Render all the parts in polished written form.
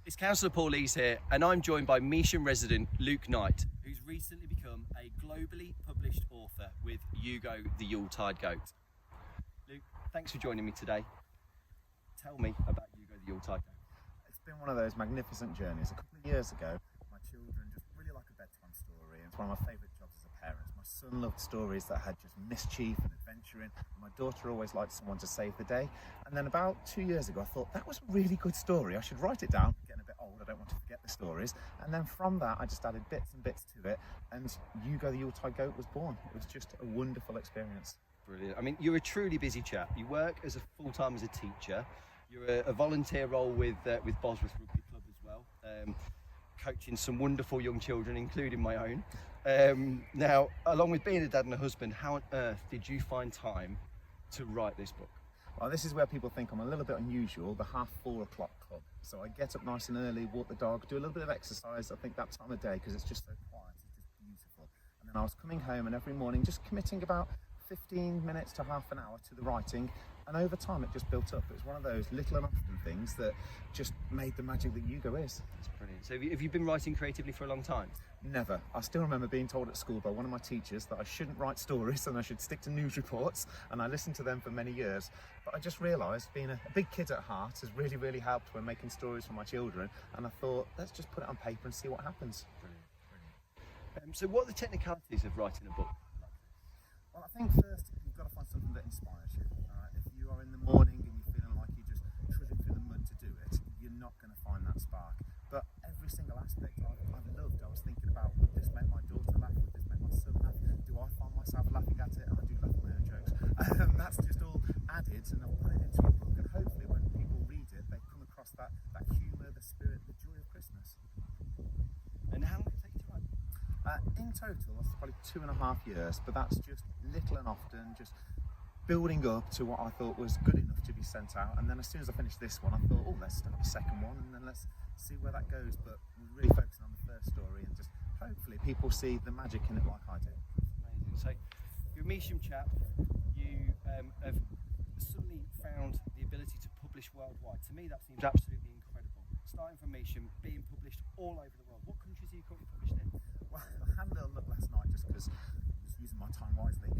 It's Councillor Paul Lees here, and I'm joined by Measham Resident Luke Knight, who's recently become a globally published author with Yugo the Yuletide Goat. Luke, thanks for joining me today. Tell me about Yugo the Yuletide Goat. It's been one of those magnificent journeys. A couple of years ago, my children just really like a bedtime story, and it's one of my favourite jobs as a parent. My son loved stories that had just mischief and adventure in, and my daughter always liked someone to save the day. And then about 2 years ago, I thought that was a really good story. I should write it down. Getting a bit old, I don't want to forget the stories. And then from that, I just added bits and bits to it, and Yugo the Yuletide Goat was born. It was just a wonderful experience. Brilliant. I mean, you're a truly busy chap. You work as a full-time as a teacher. You're a volunteer role with Bosworth Rugby Club as well, coaching some wonderful young children, including my own. Now, along with being a dad and a husband, how on earth did you find time to write this book? Well, this is where people think I'm a little bit unusual, the 4:30 club. So I get up nice and early, walk the dog, do a little bit of exercise, I think that time of day, because it's just so quiet, it's just beautiful. And then I was coming home and every morning just committing about 15 minutes to half an hour to the writing, and over time it just built up. It was one of those little and often things that just made the magic that Yugo is. That's brilliant. So have you been writing creatively for a long time? Never. I still remember being told at school by one of my teachers that I shouldn't write stories and I should stick to news reports, and I listened to them for many years. But I just realised being a big kid at heart has really helped when making stories for my children, and I thought, let's just put it on paper and see what happens. Brilliant. So what are the technicalities of writing a book? Well, I think first you've got to find something that inspires you. If you are in the morning and you're feeling like you're just trudging through the mud to do it, you're not going to find that spark. But every single aspect I've loved. I was thinking about, would this make my daughter laugh? Would this make my son laugh? Do I find myself laughing at it? And I do laugh at my own jokes. That's just all added, and I've put it into a book. And hopefully when people read it, they come across that humour, the spirit, the joy of Christmas. And how long did it take you to write? In total, that's probably 2.5 years, but that's just little and often, just building up to what I thought was good enough to be sent out. And then as soon as I finished this one, I thought, oh, let's start a second one, and then let's see where that goes. But we're really focusing on the first story, and just hopefully people see the magic in it like I do. Amazing. So you're a Measham chap. You have suddenly found the ability to publish worldwide. To me, that seems absolutely incredible. Starting from Measham, being published all over the world. What countries are you currently published in? Well, I had a little look last night just because I was using my time wisely.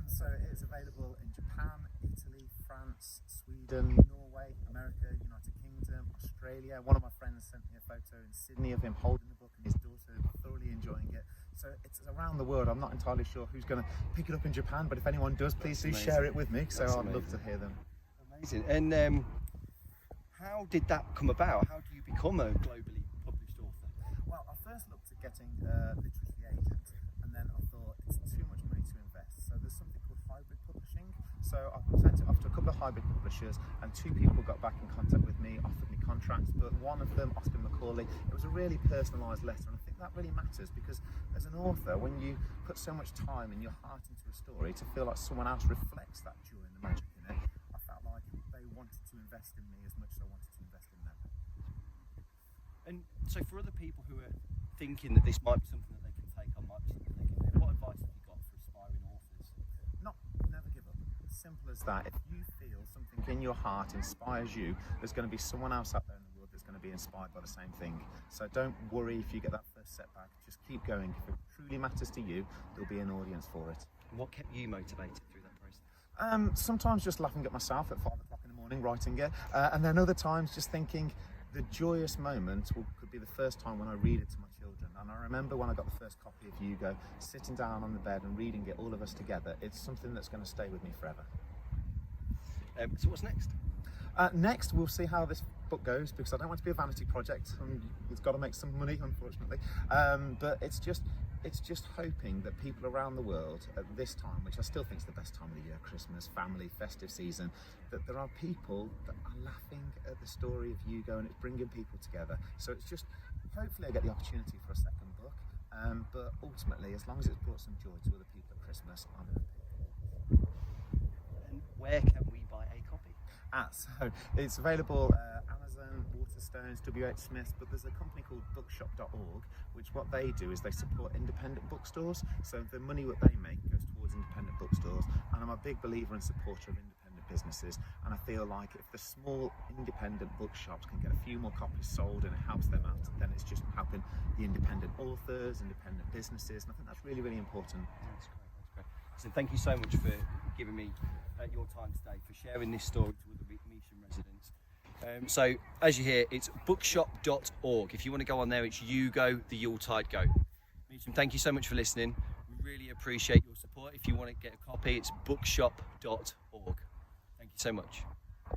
So it's available in Japan, Italy, France, Sweden, Norway, America, United Kingdom, Australia. One of my friends sent me a photo in Sydney of him holding the book and his daughter thoroughly enjoying it. So it's around the world. I'm not entirely sure who's going to pick it up in Japan, but if anyone does, please do share it with me. So I'd love to hear them. Amazing. And how did that come about? How do you become a globally published author? Well, I first looked at getting a literacy agent, and then I thought it's too much money to invest. So there's something called hybrid publishing. So I sent it off to a couple of hybrid publishers, and 2 people got back in contact with me, offered me contracts, but one of them, Austin McCauley, it was a really personalised letter, and I think that really matters, because as an author, when you put so much time and your heart into a story, to feel like someone else reflects that joy and the magic in it, I felt like they wanted to invest in me as much as I wanted to invest in them. And so for other people who are thinking that this might be something that they can take on, might be something they can do, what advice have you got for aspiring authors? Never give up. Simple as that. If you feel something in your heart inspires you, there's going to be someone else out there in the world that's going to be inspired by the same thing. So don't worry if you get that first setback. Just keep going. If it truly matters to you, there'll be an audience for it. What kept you motivated through that process? Sometimes just laughing at myself at 5 o'clock in the morning writing it, and then other times just thinking the joyous moment could be the first time when I read it to my children. And I remember when I got the first copy of Yugo, sitting down on the bed and reading it, all of us together. It's something that's going to stay with me forever. So what's next? Next, we'll see how this book goes, because I don't want to be a vanity project, and it's got to make some money, unfortunately. But it's just hoping that people around the world at this time, which I still think is the best time of the year, Christmas, family, festive season, that there are people that are laughing at the story of Yugo, and it's bringing people together. So it's just, hopefully I get the opportunity for a second book, but ultimately, as long as it's brought some joy to other people at Christmas, I'm happy. And where can we buy a copy? So it's available Amazon, Waterstones, WH Smith, but there's a company called bookshop.org, which what they do is they support independent bookstores. So the money that they make goes towards independent bookstores, and I'm a big believer and supporter of independent businesses, and I feel like if the small independent bookshops can get a few more copies sold and it helps them out, then it's just helping the independent authors, independent businesses, and I think that's really, really important. That's great. So thank you so much for giving me your time today, for sharing this story to other Measham residents. So as you hear, it's bookshop.org. If you want to go on there, it's Yugo the Yuletide Goat. Measham, thank you so much for listening. We really appreciate your support. If you want to get a copy, it's bookshop.org. Thank you so much.